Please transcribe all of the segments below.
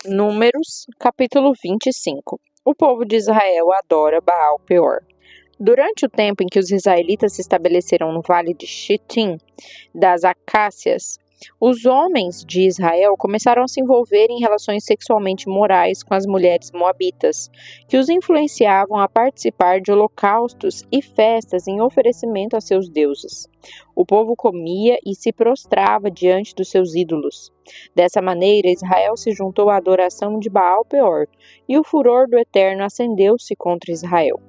Números, capítulo 25. O povo de Israel adora Baal-peor. Durante o tempo em que os israelitas se estabeleceram no vale de Shitim, das Acácias, os homens de Israel começaram a se envolver em relações sexualmente imorais com as mulheres moabitas, que os influenciavam a participar de holocaustos e festas em oferecimento a seus deuses. O povo comia e se prostrava diante dos seus ídolos. Dessa maneira, Israel se juntou à adoração de Baal-peor, e o furor do Eterno acendeu-se contra Israel.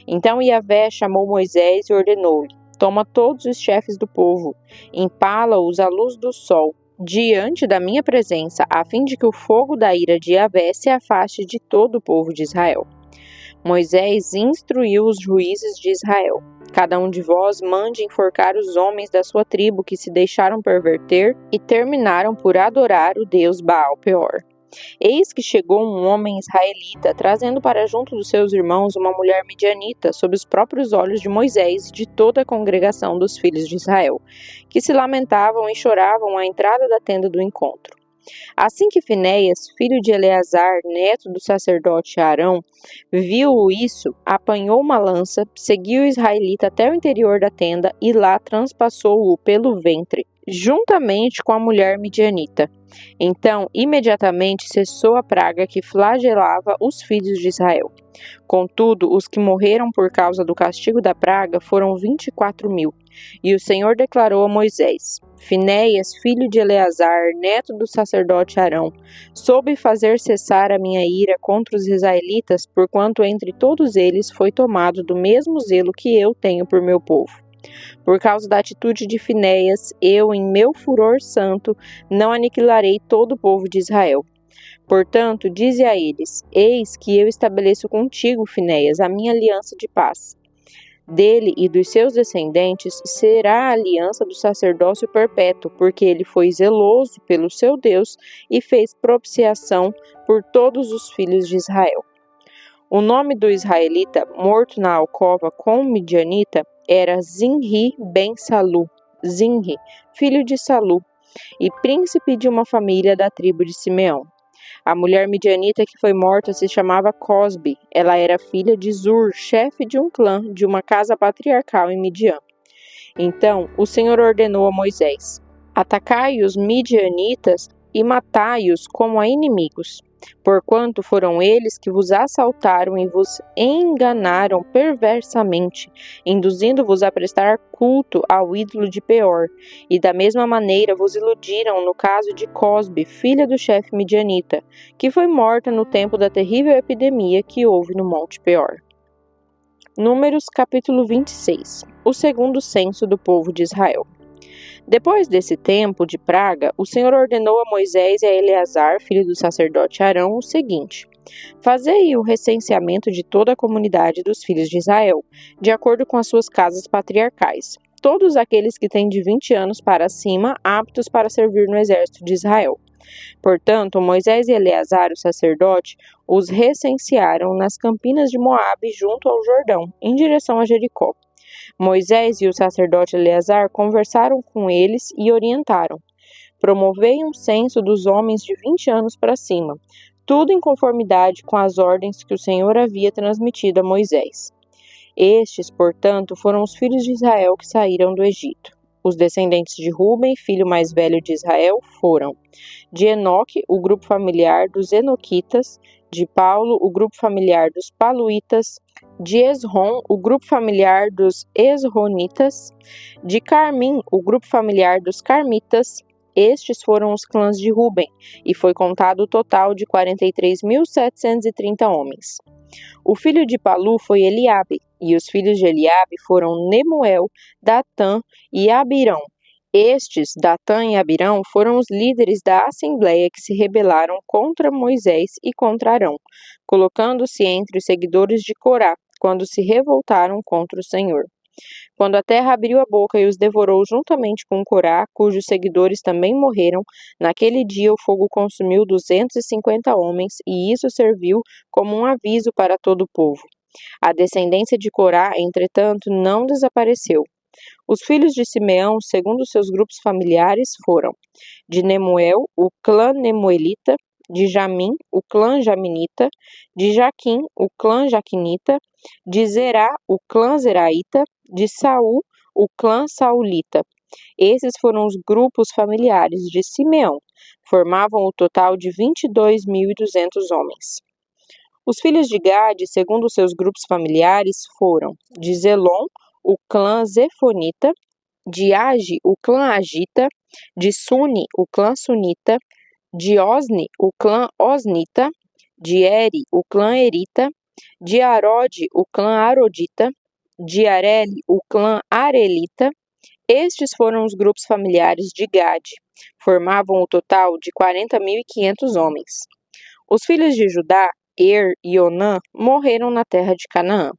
Então Yahvé chamou Moisés e ordenou-lhe: Toma todos os chefes do povo, empala-os à luz do sol, diante da minha presença, a fim de que o fogo da ira de Yahvé se afaste de todo o povo de Israel. Moisés instruiu os juízes de Israel: Cada um de vós mande enforcar os homens da sua tribo que se deixaram perverter e terminaram por adorar o Deus Baal-peor. Eis que chegou um homem israelita, trazendo para junto dos seus irmãos uma mulher midianita, sob os próprios olhos de Moisés e de toda a congregação dos filhos de Israel, que se lamentavam e choravam à entrada da tenda do encontro. Assim que Finéias, filho de Eleazar, neto do sacerdote Arão, viu isso, apanhou uma lança, seguiu o israelita até o interior da tenda e lá transpassou-o pelo ventre, juntamente com a mulher midianita. Então, imediatamente cessou a praga que flagelava os filhos de Israel. Contudo, os que morreram por causa do castigo da praga foram 24.000. E o Senhor declarou a Moisés: Finéias, filho de Eleazar, neto do sacerdote Arão, soube fazer cessar a minha ira contra os israelitas, porquanto entre todos eles foi tomado do mesmo zelo que eu tenho por meu povo. Por causa da atitude de Finéias, eu, em meu furor santo, não aniquilarei todo o povo de Israel. Portanto, dize a eles: Eis que eu estabeleço contigo, Finéias, a minha aliança de paz. Dele e dos seus descendentes será a aliança do sacerdócio perpétuo, porque ele foi zeloso pelo seu Deus e fez propiciação por todos os filhos de Israel. O nome do israelita morto na alcova com o midianita era Zinri ben Salu, Zinri, filho de Salu, e príncipe de uma família da tribo de Simeão. A mulher midianita que foi morta se chamava Cosbi. Ela era filha de Zur, chefe de um clã de uma casa patriarcal em Midian. Então o Senhor ordenou a Moisés: Atacai os midianitas e matai-os como a inimigos, porquanto foram eles que vos assaltaram e vos enganaram perversamente, induzindo-vos a prestar culto ao ídolo de Peor, e da mesma maneira vos iludiram no caso de Cosbi, filha do chefe midianita, que foi morta no tempo da terrível epidemia que houve no Monte Peor. Números capítulo 26. O segundo censo do povo de Israel. Depois desse tempo de praga, o Senhor ordenou a Moisés e a Eleazar, filho do sacerdote Arão, o seguinte: Fazei o recenseamento de toda a comunidade dos filhos de Israel, de acordo com as suas casas patriarcais, todos aqueles que têm de 20 anos para cima, aptos para servir no exército de Israel. Portanto, Moisés e Eleazar, o sacerdote, os recensearam nas campinas de Moabe, junto ao Jordão, em direção a Jericó. Moisés e o sacerdote Eleazar conversaram com eles e orientaram: Promovei um censo dos homens de 20 anos para cima, tudo em conformidade com as ordens que o Senhor havia transmitido a Moisés. Estes, portanto, foram os filhos de Israel que saíram do Egito. Os descendentes de Ruben, filho mais velho de Israel, foram: de Enoque, o grupo familiar dos Enoquitas; de Paulo, o grupo familiar dos Paluitas; de Esrom, o grupo familiar dos Esronitas; de Carmim, o grupo familiar dos Carmitas. Estes foram os clãs de Ruben, e foi contado o total de 43.730 homens. O filho de Palu foi Eliabe, e os filhos de Eliabe foram Nemuel, Datã e Abirão. Estes, Datã e Abirão, foram os líderes da assembleia que se rebelaram contra Moisés e contra Arão, colocando-se entre os seguidores de Corá, quando se revoltaram contra o Senhor. Quando a terra abriu a boca e os devorou juntamente com Corá, cujos seguidores também morreram, naquele dia o fogo consumiu 250 homens, e isso serviu como um aviso para todo o povo. A descendência de Corá, entretanto, não desapareceu. Os filhos de Simeão, segundo seus grupos familiares, foram: de Nemuel, o clã nemuelita; de Jamim, o clã Jaminita, de Jaquim, o clã Jaquinita, de Zerá, o clã Zeraíta, de Saul, o clã Saulita. Esses foram os grupos familiares de Simeão, formavam o total de 22.200 homens. Os filhos de Gade, segundo seus grupos familiares, foram de Zelom, o clã Zefonita, de Age, o clã Agita, de Suni, o clã Sunita, de Osni, o clã Osnita, de Eri, o clã Erita, de Arode, o clã Arodita, de Areli, o clã Arelita. Estes foram os grupos familiares de Gade, formavam o total de 40.500 homens. Os filhos de Judá, e Onã, morreram na terra de Canaã.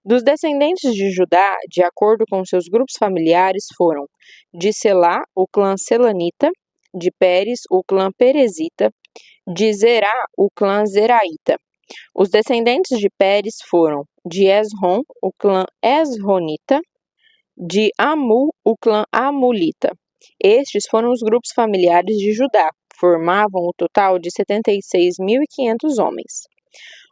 Dos descendentes de Judá, de acordo com seus grupos familiares, foram de Selá, o clã Selanita, de Pérez, o clã Perezita, de Zerá, o clã Zeraíta. Os descendentes de Pérez foram de Esrom, o clã Esronita, de Amul, o clã Amulita. Estes foram os grupos familiares de Judá, formavam o total de 76.500 homens.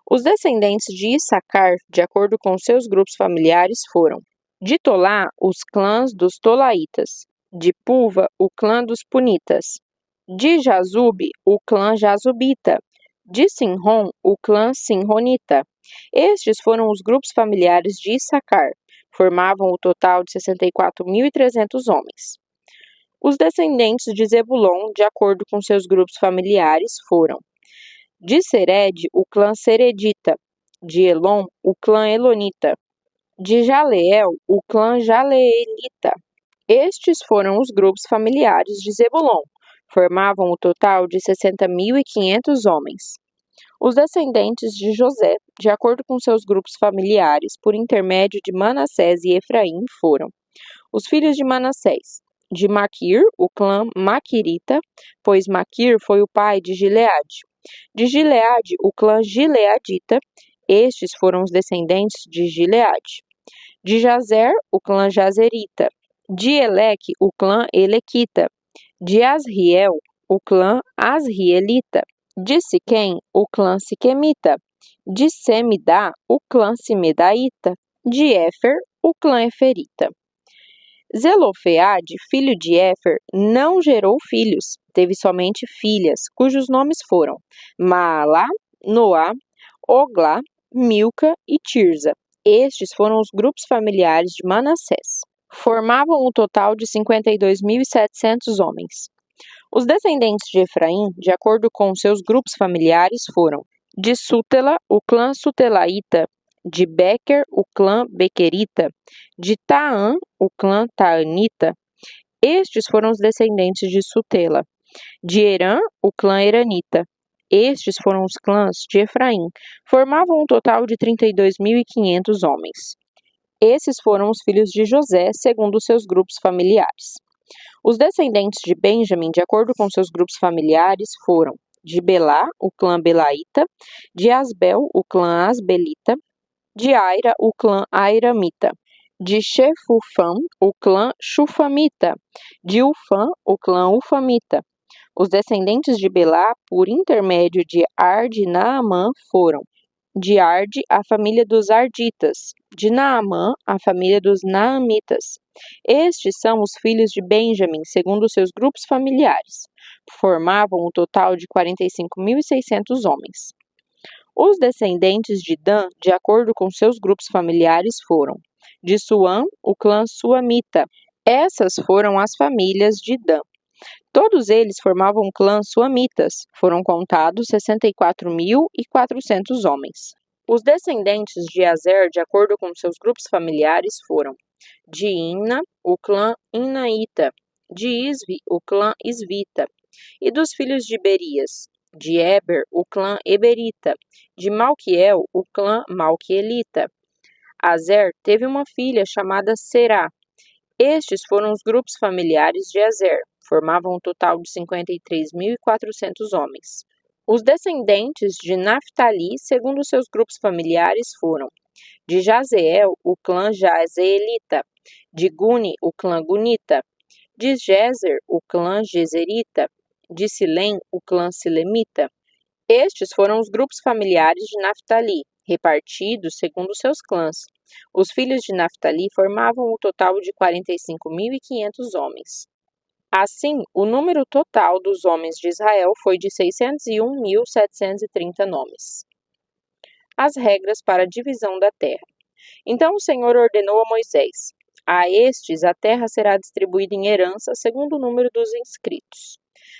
Os descendentes de Issacar, de acordo com seus grupos familiares, foram de Tolá, os clãs dos Tolaitas, de Puva, o clã dos Punitas, de Jazube, o clã Jazubita, de Sinrom, o clã Sinronita. Estes foram os grupos familiares de Issacar, formavam o total de 64.300 homens. Os descendentes de Zebulon, de acordo com seus grupos familiares, foram de Sered, o clã Seredita, de Elon, o clã Elonita, de Jaleel, o clã Jaleelita. Estes foram os grupos familiares de Zebulon, formavam o total de 60.500 homens. Os descendentes de José, de acordo com seus grupos familiares, por intermédio de Manassés e Efraim, foram os filhos de Manassés, de Maquir, o clã Maquirita, pois Maquir foi o pai de Gileade. De Gileade, o clã Gileadita, estes foram os descendentes de Gileade. De Jazer, o clã Jazerita. De Eleque, o clã Elequita. De Asriel, o clã Asrielita. De Siquém, o clã Siquemita. De Semidá, o clã Simedaíta. De Éfer, o clã Eferita. Zelofeade, filho de Éfer, não gerou filhos, teve somente filhas, cujos nomes foram Maalá, Noá, Oglá, Milca e Tirza. Estes foram os grupos familiares de Manassés. Formavam um total de 52.700 homens. Os descendentes de Efraim, de acordo com seus grupos familiares, foram de Sútela, o clã Sutelaíta, de Bequer, o clã Bequerita, de Taã, o clã Taanita. Estes foram os descendentes de Sutela. De Herã, o clã Eranita. Estes foram os clãs de Efraim. Formavam um total de 32.500 homens. Esses foram os filhos de José, segundo seus grupos familiares. Os descendentes de Benjamim, de acordo com seus grupos familiares, foram de Belá, o clã Belaíta, de Asbel, o clã Asbelita, de Aira, o clã Airamita, de Shefufam, o clã Shufamita, de Ufã, o clã Ufamita. Os descendentes de Belá, por intermédio de Ard e Naamã, foram de Ard, a família dos Arditas, de Naamã, a família dos Naamitas. Estes são os filhos de Benjamim, segundo seus grupos familiares. Formavam um total de 45.600 homens. Os descendentes de Dan, de acordo com seus grupos familiares, foram de Suã, o clã Suamita. Essas foram as famílias de Dan. Todos eles formavam um clã Suamitas. Foram contados 64.400 homens. Os descendentes de Azer, de acordo com seus grupos familiares, foram de Imna, o clã Inaíta, de Isvi, o clã Isvita, e dos filhos de Berias, de Eber, o clã Eberita, de Malquiel, o clã Malquielita. Azer teve uma filha chamada Será. Estes foram os grupos familiares de Azer, formavam um total de 53.400 homens. Os descendentes de Naphtali, segundo seus grupos familiares, foram de Jazeel, o clã Jazeelita, de Guni, o clã Gunita, de Jezer, o clã Jezerita, de Silém, o clã Silemita, Estes foram os grupos familiares de Naftali, repartidos segundo seus clãs. Os filhos de Naftali formavam o total de 45.500 homens. Assim, o número total dos homens de Israel foi de 601.730 nomes. As regras para a divisão da terra. Então o Senhor ordenou a Moisés: a estes a terra será distribuída em herança segundo o número dos inscritos.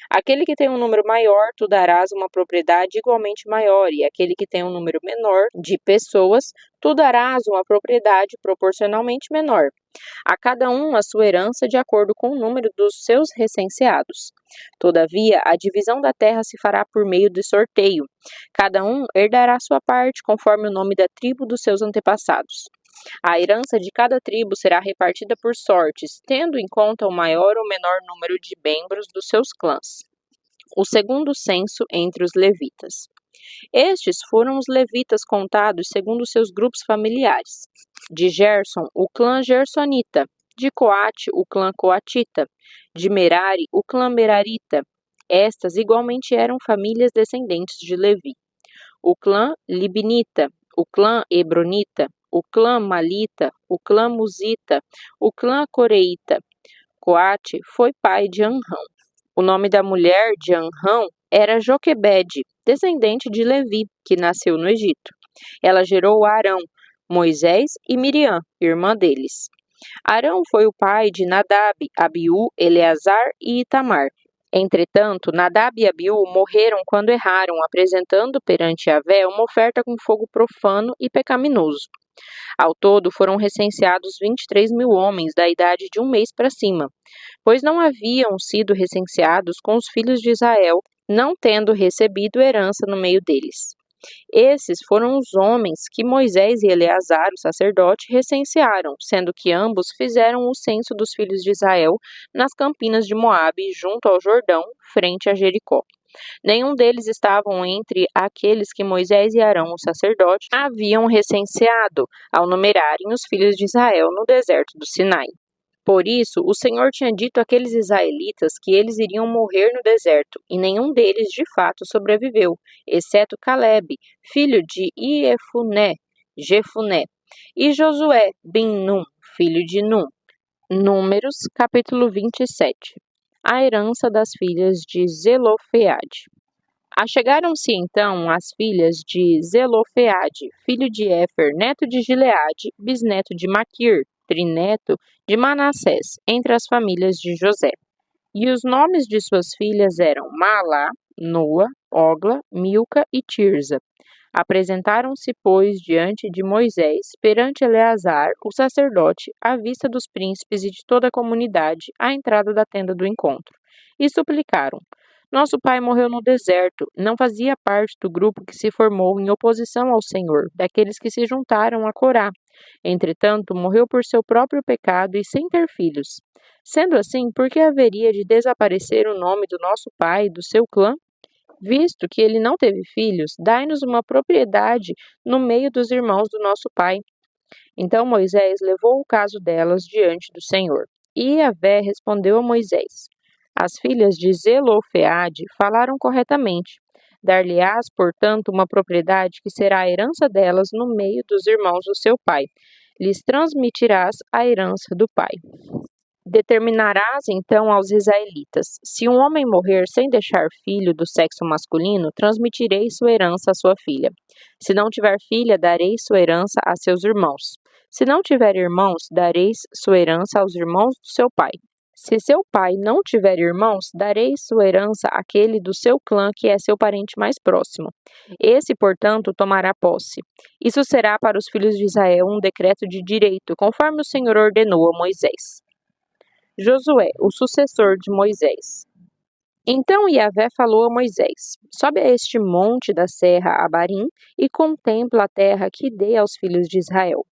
Aquele que tem um número maior, tu darás uma propriedade igualmente maior, e aquele que tem um número menor de pessoas, tu darás uma propriedade proporcionalmente menor. A cada um a sua herança de acordo com o número dos seus recenseados. Todavia, a divisão da terra se fará por meio de sorteio. Cada um herdará sua parte conforme o nome da tribo dos seus antepassados. A herança de cada tribo será repartida por sortes, tendo em conta o maior ou menor número de membros dos seus clãs. O segundo censo entre os levitas. Estes foram os levitas contados segundo seus grupos familiares. De Gerson, o clã gersonita. De Coate, o clã coatita. De Merari, o clã merarita. Estas igualmente eram famílias descendentes de Levi. O clã libinita, o clã hebronita, o clã malita, o clã musita, o clã coreita. Coate foi pai de Anrão. O nome da mulher de Anrão era Joquebede, descendente de Levi, que nasceu no Egito. Ela gerou Arão, Moisés e Miriam, irmã deles. Arão foi o pai de Nadab, Abiú, Eleazar e Itamar. Entretanto, Nadab e Abiú morreram quando erraram, apresentando perante Yahvé uma oferta com fogo profano e pecaminoso. Ao todo, foram recenseados 23.000 homens da idade de 1 mês para cima, pois não haviam sido recenseados com os filhos de Israel, não tendo recebido herança no meio deles. Esses foram os homens que Moisés e Eleazar, o sacerdote, recensearam, sendo que ambos fizeram o censo dos filhos de Israel nas campinas de Moabe, junto ao Jordão, frente a Jericó. Nenhum deles estavam entre aqueles que Moisés e Arão, o sacerdote, haviam recenseado, ao numerarem os filhos de Israel no deserto do Sinai. Por isso, o Senhor tinha dito àqueles israelitas que eles iriam morrer no deserto, e nenhum deles de fato sobreviveu, exceto Calebe, filho de Jefuné, e Josué, ben Nun, filho de Nun. Números, capítulo 27. A herança das filhas de Zelofeade. Achegaram-se então as filhas de Zelofeade, filho de Éfer, neto de Gileade, bisneto de Maquir, trineto de Manassés, entre as famílias de José. E os nomes de suas filhas eram Maalá, Noa, Ogla, Milca e Tirza. Apresentaram-se, pois, diante de Moisés, perante Eleazar, o sacerdote, à vista dos príncipes e de toda a comunidade, à entrada da tenda do encontro, e suplicaram: nosso pai morreu no deserto, não fazia parte do grupo que se formou em oposição ao Senhor, daqueles que se juntaram a Corá. Entretanto, morreu por seu próprio pecado e sem ter filhos. Sendo assim, por que haveria de desaparecer o nome do nosso pai e do seu clã? Visto que ele não teve filhos, dai-nos uma propriedade no meio dos irmãos do nosso pai. Então Moisés levou o caso delas diante do Senhor. E Yahvé respondeu a Moisés: as filhas de Zelofeade falaram corretamente. Dar-lhe-ás, portanto, uma propriedade que será a herança delas no meio dos irmãos do seu pai. Lhes transmitirás a herança do pai. Determinarás então aos israelitas: se um homem morrer sem deixar filho do sexo masculino, transmitirei sua herança à sua filha. Se não tiver filha, darei sua herança a seus irmãos. Se não tiver irmãos, dareis sua herança aos irmãos do seu pai. Se seu pai não tiver irmãos, darei sua herança àquele do seu clã que é seu parente mais próximo. Esse, portanto, tomará posse. Isso será para os filhos de Israel um decreto de direito, conforme o Senhor ordenou a Moisés. Josué, o sucessor de Moisés. Então Yahvé falou a Moisés: sobe a este monte da serra Abarim e contempla a terra que dei aos filhos de Israel.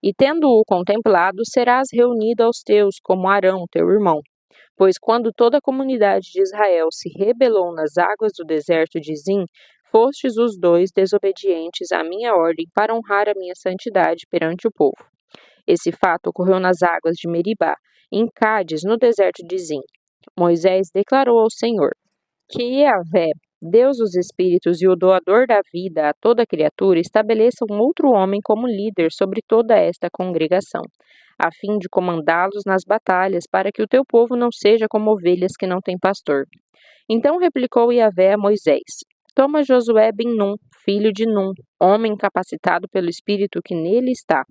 E tendo-o contemplado, serás reunido aos teus, como Arão, teu irmão. Pois quando toda a comunidade de Israel se rebelou nas águas do deserto de Zim, fostes os dois desobedientes à minha ordem para honrar a minha santidade perante o povo. Esse fato ocorreu nas águas de Meribá, em Cádiz, no deserto de Zim. Moisés declarou ao Senhor que Yahvé Deus, os espíritos e o doador da vida a toda criatura estabeleçam outro homem como líder sobre toda esta congregação, a fim de comandá-los nas batalhas, para que o teu povo não seja como ovelhas que não têm pastor. Então replicou Yahvé a Moisés: Toma Josué ben Nun, filho de Nun, homem capacitado pelo Espírito que nele está.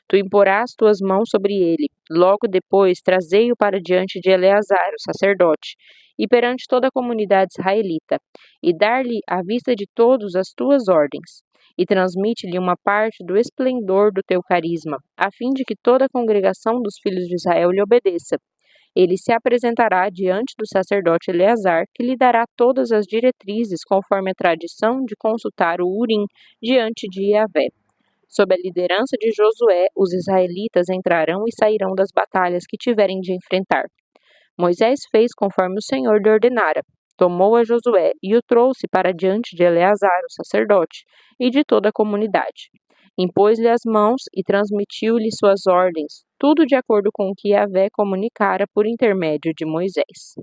Tu imporás tuas mãos sobre ele. Logo depois, trazei-o para diante de Eleazar, o sacerdote, e perante toda a comunidade israelita, e dar-lhe à vista de todos as tuas ordens. E transmite-lhe uma parte do esplendor do teu carisma, a fim de que toda a congregação dos filhos de Israel lhe obedeça. Ele se apresentará diante do sacerdote Eleazar, que lhe dará todas as diretrizes conforme a tradição de consultar o Urim diante de Yahvé. Sob a liderança de Josué, os israelitas entrarão e sairão das batalhas que tiverem de enfrentar. Moisés fez conforme o Senhor lhe ordenara. Tomou a Josué e o trouxe para diante de Eleazar, o sacerdote, e de toda a comunidade. Impôs-lhe as mãos e transmitiu-lhe suas ordens, tudo de acordo com o que Yahvé comunicara por intermédio de Moisés.